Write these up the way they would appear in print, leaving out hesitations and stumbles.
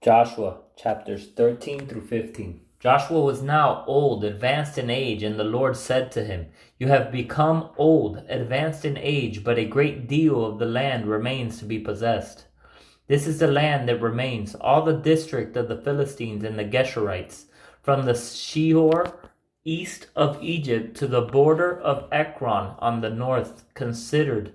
Joshua chapters 13 through 15. Joshua was now old, advanced in age, and the Lord said to him, "You have become old, advanced in age, but a great deal of the land remains to be possessed. This is the land that remains, all the district of the Philistines and the Geshurites, from the Shihor east of Egypt to the border of Ekron on the north, considered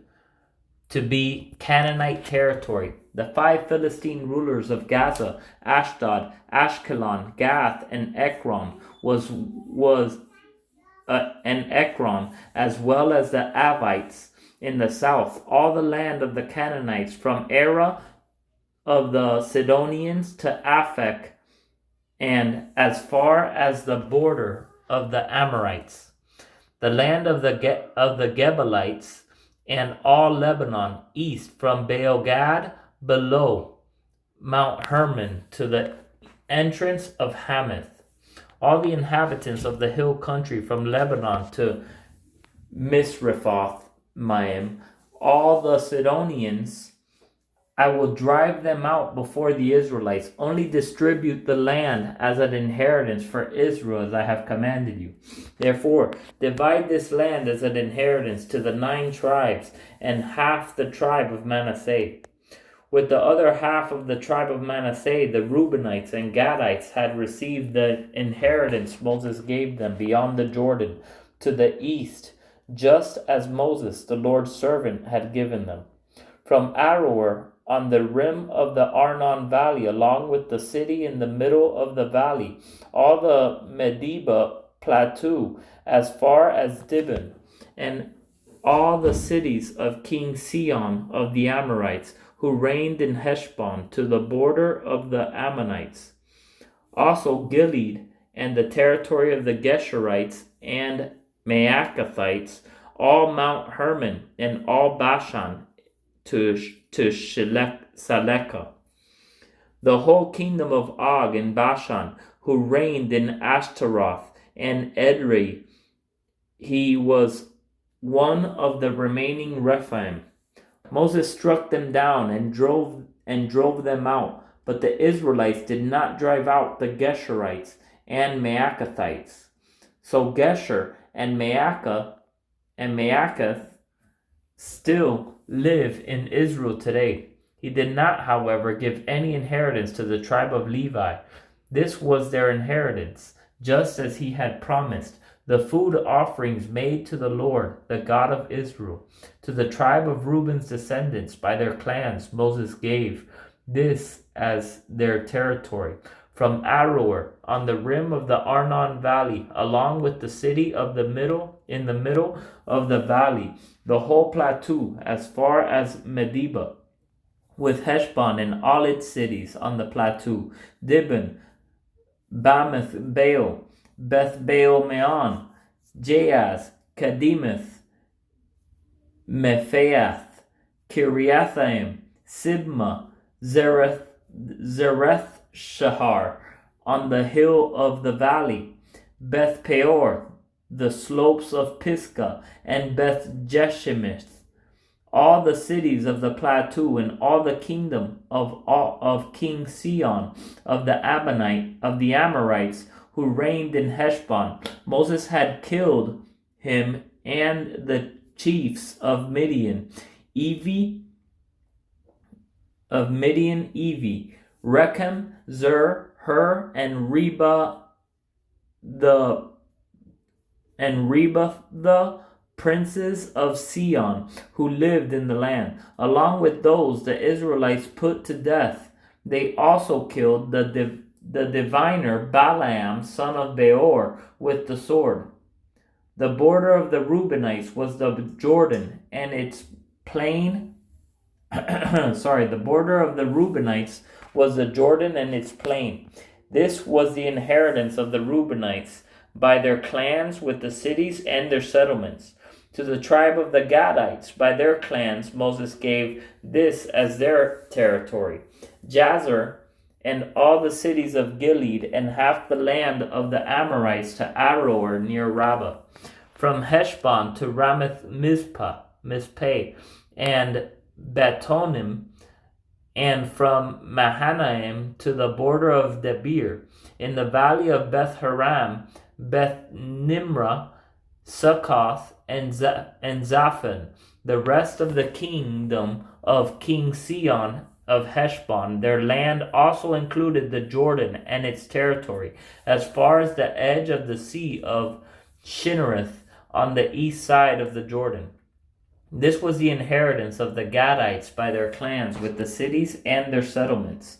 to be Canaanite territory. The 5 Philistine rulers of Gaza, Ashdod, Ashkelon, Gath, and Ekron and Ekron, as well as the Avites in the south, all the land of the Canaanites, from Arah of the Sidonians to Aphek, and as far as the border of the Amorites, the land of the Gebalites, and all Lebanon east from Baal-gad below Mount Hermon to the entrance of Hamath, all the inhabitants of the hill country from Lebanon to Misrephoth-maim, all the Sidonians. I will drive them out before the Israelites. Only distribute the land as an inheritance for Israel as I have commanded you. Therefore, divide this land as an inheritance to the 9 tribes and half the tribe of Manasseh. With the other half of the tribe of Manasseh, the Reubenites and Gadites had received the inheritance Moses gave them beyond the Jordan to the east, just as Moses, the Lord's servant, had given them. From Aroer, on the rim of the Arnon Valley, along with the city in the middle of the valley, all the Medeba plateau as far as Dibon, and all the cities of King Sihon of the Amorites, who reigned in Heshbon, to the border of the Ammonites. Also Gilead, and the territory of the Geshurites and Maacathites, all Mount Hermon, and all Bashan, to Salekah, the whole kingdom of Og in Bashan, who reigned in Ashtaroth and Edrei. He was one of the remaining Rephaim. Moses struck them down and drove them out, but the Israelites did not drive out the Geshurites and Maacathites. So Gesher and Maacath still live in Israel today. He did not, however, give any inheritance to the tribe of Levi. This was their inheritance, just as he had promised, the food offerings made to the Lord, the God of Israel. To the tribe of Reuben's descendants by their clans Moses gave this as their territory, from Aroer on the rim of the Arnon Valley, along with the city of in the middle of the valley, the whole plateau as far as Medeba, with Heshbon and all its cities on the plateau, Dibon, Bamoth Baal, Beth Baal Meon, Jahaz, Kademeth, Mephaath, Kiriathaim, Sibma, Zereth Shahar, on the hill of the valley, Beth Peor, the slopes of Pisgah, and Beth Jeshimith, all the cities of the plateau, and all the kingdom of King Sihon of the Amorites, who reigned in Heshbon. Moses had killed him and the chiefs of Midian, Evi, Rechem, Zur, Hur, and Reba the princes of Sihon, who lived in the land. Along with those the Israelites put to death, they also killed the diviner Balaam, son of Beor, with the sword. The border of the Reubenites was the Jordan and its plain. The border of the Reubenites was the Jordan and its plain. This was the inheritance of the Reubenites by their clans, with the cities and their settlements. To the tribe of the Gadites by their clans Moses gave this as their territory: Jazer and all the cities of Gilead, and half the land of the Amorites to Aroer near Rabbah, from Heshbon to Ramath Mizpeh, and Betonim, and from Mahanaim to the border of Debir, in the valley of Beth Haram, Beth Nimrah, Succoth, and Zaphon, the rest of the kingdom of King Sihon of Heshbon. Their land also included the Jordan and its territory, as far as the edge of the sea of Chinnereth on the east side of the Jordan. This was the inheritance of the Gadites by their clans, with the cities and their settlements.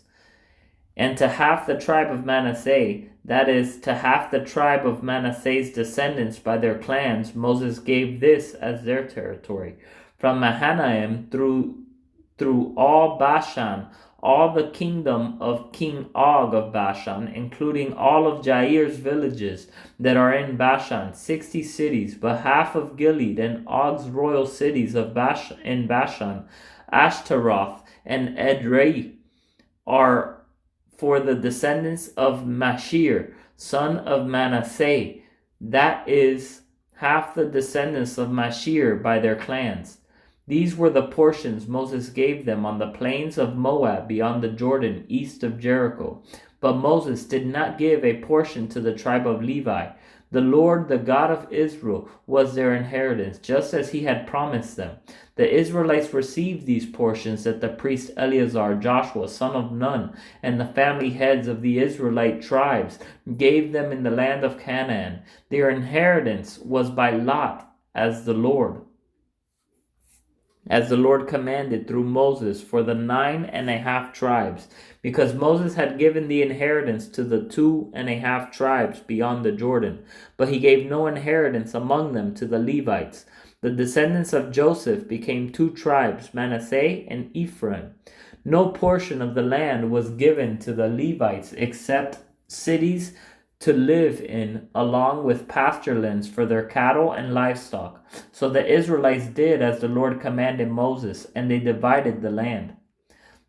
And to half the tribe of Manasseh, that is, to half the tribe of Manasseh's descendants by their clans, Moses gave this as their territory: from Mahanaim through all Bashan, all the kingdom of King Og of Bashan, including all of Jair's villages that are in Bashan, 60 cities, but half of Gilead and Og's royal cities of in Bashan, Ashtaroth and Edrei, are for the descendants of Mashir, son of Manasseh, that is, half the descendants of Mashir by their clans. These were the portions Moses gave them on the plains of Moab beyond the Jordan, east of Jericho. But Moses did not give a portion to the tribe of Levi. The Lord, the God of Israel, was their inheritance, just as he had promised them. The Israelites received these portions that the priest Eleazar, Joshua, son of Nun, and the family heads of the Israelite tribes gave them in the land of Canaan. Their inheritance was by lot, as the Lord commanded through Moses for the 9.5 tribes, because Moses had given the inheritance to the 2.5 tribes beyond the Jordan, but he gave no inheritance among them to the Levites. The descendants of Joseph became 2 tribes, Manasseh and Ephraim. No portion of the land was given to the Levites except cities to live in, along with pasture lands for their cattle and livestock. So the Israelites did as the Lord commanded Moses, and they divided the land.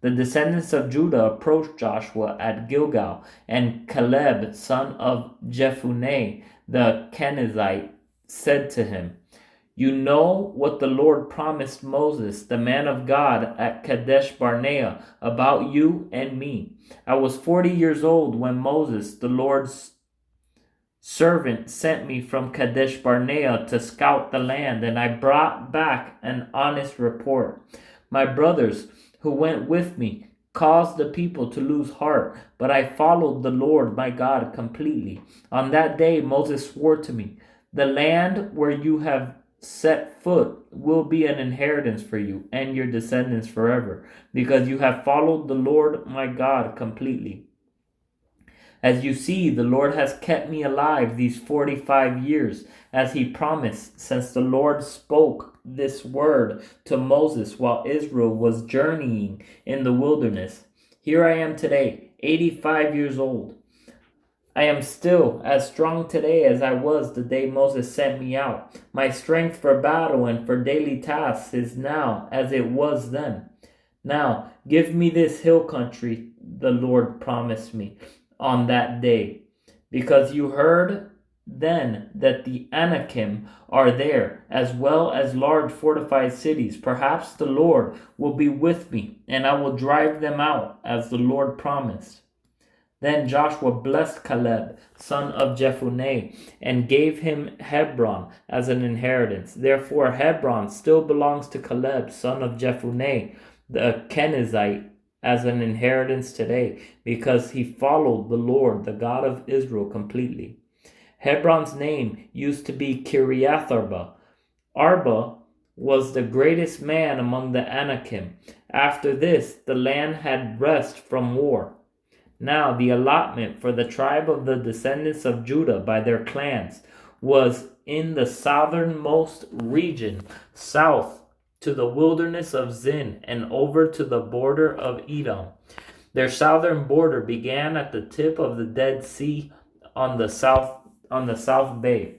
The descendants of Judah approached Joshua at Gilgal, and Caleb, son of Jephunneh, the Kenizzite, said to him, "You know what the Lord promised Moses, the man of God, at Kadesh Barnea, about you and me. I was 40 years old when Moses, the Lord's servant, sent me from Kadesh Barnea to scout the land, and I brought back an honest report. My brothers who went with me caused the people to lose heart, but I followed the Lord my God completely. On that day Moses swore to me, 'The land where you have set foot will be an inheritance for you and your descendants forever, because you have followed the Lord my God completely.' As you see, the Lord has kept me alive these 45 years, as he promised, since the Lord spoke this word to Moses while Israel was journeying in the wilderness. Here I am today, 85 years old. I am still as strong today as I was the day Moses sent me out. My strength for battle and for daily tasks is now as it was then. Now, give me this hill country the Lord promised me on that day, because you heard then that the Anakim are there, as well as large fortified cities. Perhaps the Lord will be with me, and I will drive them out, as the Lord promised." Then Joshua blessed Caleb, son of Jephunneh, and gave him Hebron as an inheritance. Therefore Hebron still belongs to Caleb, son of Jephunneh, the Kenizzite, as an inheritance today, because he followed the Lord, the God of Israel, completely. Hebron's name used to be Kiriath Arba. Arba was the greatest man among the Anakim. After this, the land had rest from war. Now the allotment for the tribe of the descendants of Judah by their clans was in the southernmost region, south to the wilderness of Zin and over to the border of Edom. Their southern border began at the tip of the Dead Sea on the south bay,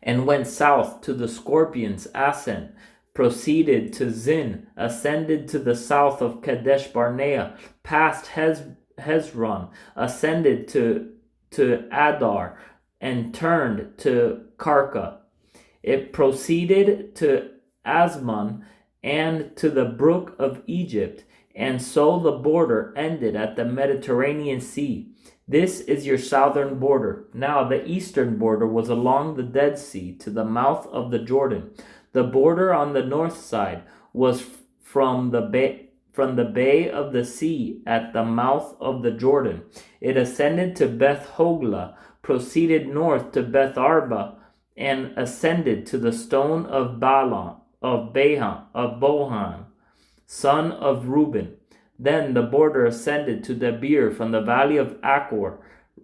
and went south to the Scorpion's ascent, proceeded to Zin, ascended to the south of Kadesh Barnea, past Hezron, ascended to Adar, and turned to Karka. It proceeded to Asmon and to the brook of Egypt, and so the border ended at the Mediterranean Sea. This is your southern border. Now the eastern border was along the Dead Sea to the mouth of the Jordan. The border on the north side was from the bay of the sea at the mouth of the Jordan. It ascended to Beth Hogla, proceeded north to Beth Arba, and ascended to the stone of Bohan, son of Reuben. Then the border ascended to Debir from the valley of Achor,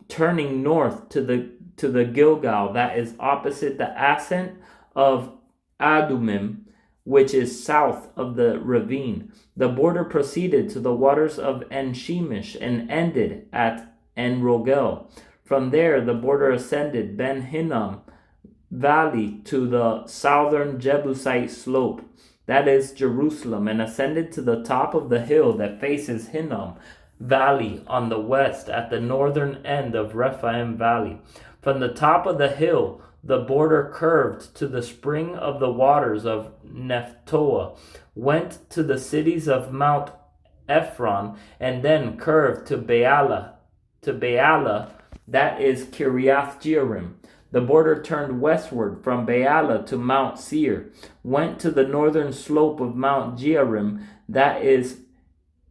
turning north to the Gilgal that is opposite the ascent of Adumim, which is south of the ravine. The border proceeded to the waters of En-Shemesh and ended at En-Rogel. From there the border ascended Ben Hinnom valley to the southern Jebusite slope, that is Jerusalem, and ascended to the top of the hill that faces Hinnom valley on the west at the northern end of Rephaim valley. From the top of the hill the border curved to the spring of the waters of Nephtoah, went to the cities of Mount Ephron, and then curved to Baalah, that is Kiriath Jearim. The border turned westward from Baalah to Mount Seir, went to the northern slope of Mount Jearim, that is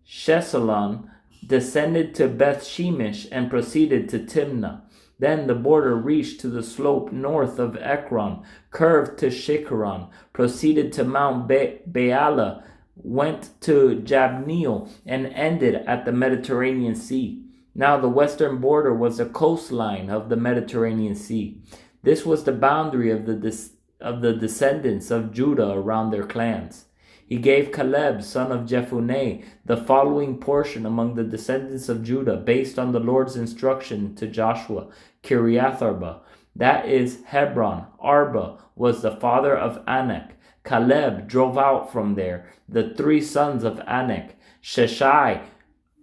Chesalon, descended to Beth Shemesh, and proceeded to Timnah. Then the border reached to the slope north of Ekron, curved to Shikkeron, proceeded to Mount Baalah, went to Jabneel, and ended at the Mediterranean Sea. Now the western border was the coastline of the Mediterranean Sea. This was the boundary of the descendants of Judah around their clans. He gave Caleb, son of Jephunneh, the following portion among the descendants of Judah, based on the Lord's instruction to Joshua: Kiriath Arba, that is Hebron. Arba was the father of Anak. Caleb drove out from there the three sons of Anak: Sheshai,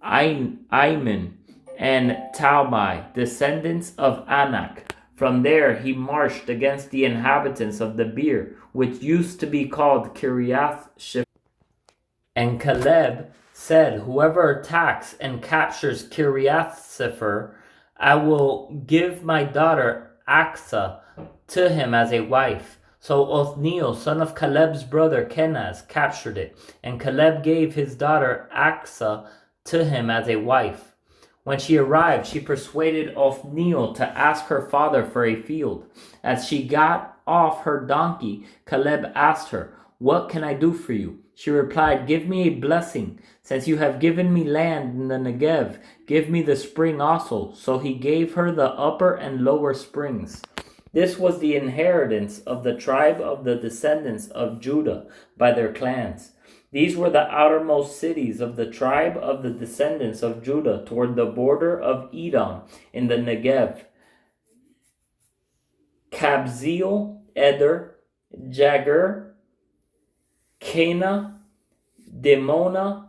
Iman, and Talmai, descendants of Anak. From there he marched against the inhabitants of Debir, which used to be called Kiriath Shepher. And Caleb said, whoever attacks and captures Kiriath Sepher, I will give my daughter Achsah to him as a wife. So Othniel, son of Caleb's brother Kenaz, captured it, and Caleb gave his daughter Achsah to him as a wife. When she arrived, she persuaded Othniel to ask her father for a field. As she got off her donkey, Caleb asked her, "What can I do for you?" She replied, "Give me a blessing. Since you have given me land in the Negev, give me the spring also." So he gave her the upper and lower springs. This was the inheritance of the tribe of the descendants of Judah by their clans. These were the outermost cities of the tribe of the descendants of Judah toward the border of Edom in the Negev: Kabzeel, Eder, Jagur, Cana, Dimona,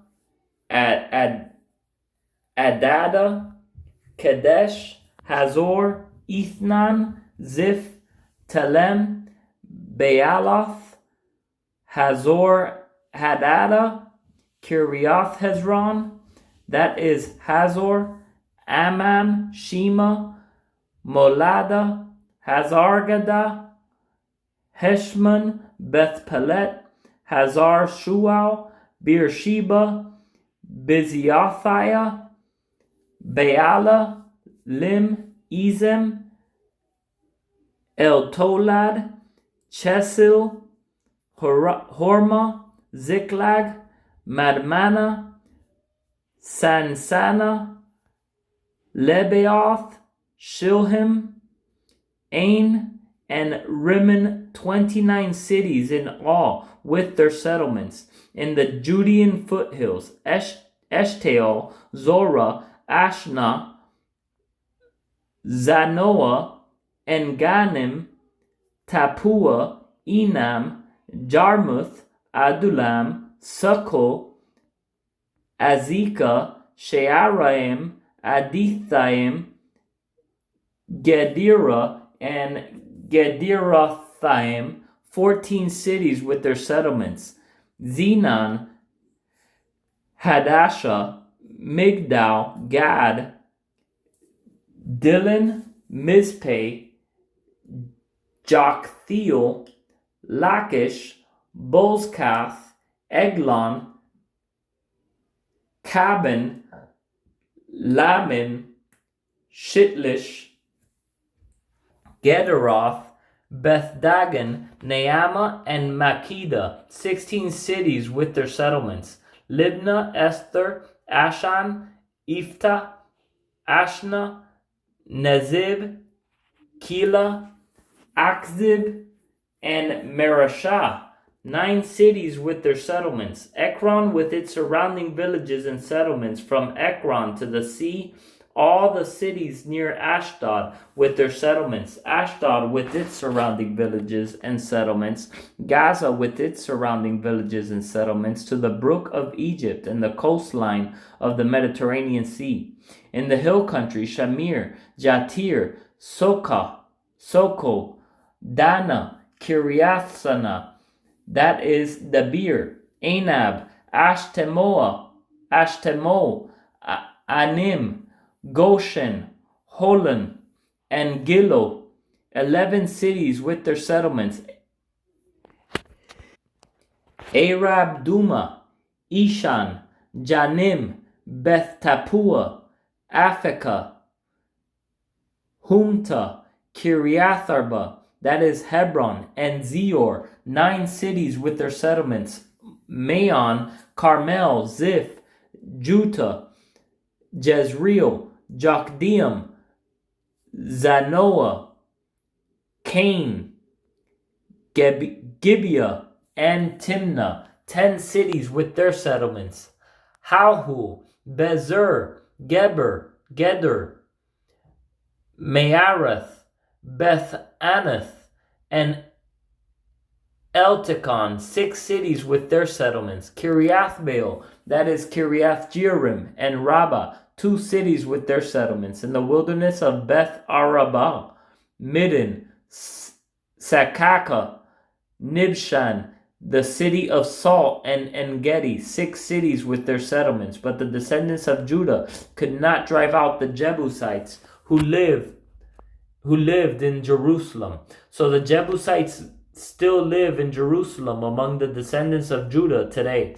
Adada, Kadesh, Hazor, Ethnan, Ziph, Telem, Baalath, Hazor Hadada, Kiriath Hezron, that is Hazor, Ammon, Shema, Molada, Hazargada, Heshmon, Beth Pelet, Hazar Shual, Beersheba, Biziathiah, Baala, Lim, Ezem, El Tolad, Chesil, Horma, Ziklag, Madmana, Sansana, Lebaoth, Shilhim, Ain, and Rimmon, 29 cities in all, with their settlements. In the Judean foothills, Eshtaol, Zorah, Ashna, Zanoah, En-Ganim, Tapua, Enam, Jarmuth, Adulam, Sukkot, Azekah, Shearaim, Adithaim, Gedera, and Gederothaim, 14 cities with their settlements. Zenon, Hadashah, Migdal, Gad, Dillon, Mizpeh, Joktheel, Lachish, Bozkath, Eglon, Cabin, Lamin, Shitlish, Gederoth, Beth-dagon, Naamah, and Makkedah, 16 cities with their settlements. Libnah, Esther, Ashan, Iftah, Ashna, Nezib, Keilah, Achzib, and Mareshah, 9 cities with their settlements. Ekron with its surrounding villages and settlements, from Ekron to the sea, all the cities near Ashdod with their settlements. Ashdod with its surrounding villages and settlements. Gaza with its surrounding villages and settlements, to the brook of Egypt and the coastline of the Mediterranean Sea. In the hill country, Shamir, Jatir, Soko, Dana, Kiriathsana, that is Debir, Anab, Ashtemoa, Anim, Goshen, Holon, and Gilo, 11 cities with their settlements. Arab Duma, Ishan, Janim, Beth Tapua, Aphekah, Humta, Kiriatharba, that is Hebron, and Zior, 9 cities with their settlements. Maon, Carmel, Ziph, Juta, Jezreel, Jokdeam, Zanoah, Cain, Gibeah, and Timnah, 10 cities with their settlements. Halhu, Bezer, Geder, Mearath, Beth Anath, and Eltekon, 6 cities with their settlements. Kiriath Baal, that is Kiriath Jearim, and Rabbah, 2 cities with their settlements. In the wilderness of Beth Arabah, Middin, Sakaka, Nibshan, the city of Salt, and En-gedi, 6 cities with their settlements. But the descendants of Judah could not drive out the Jebusites who lived in Jerusalem. So the Jebusites still live in Jerusalem among the descendants of Judah today.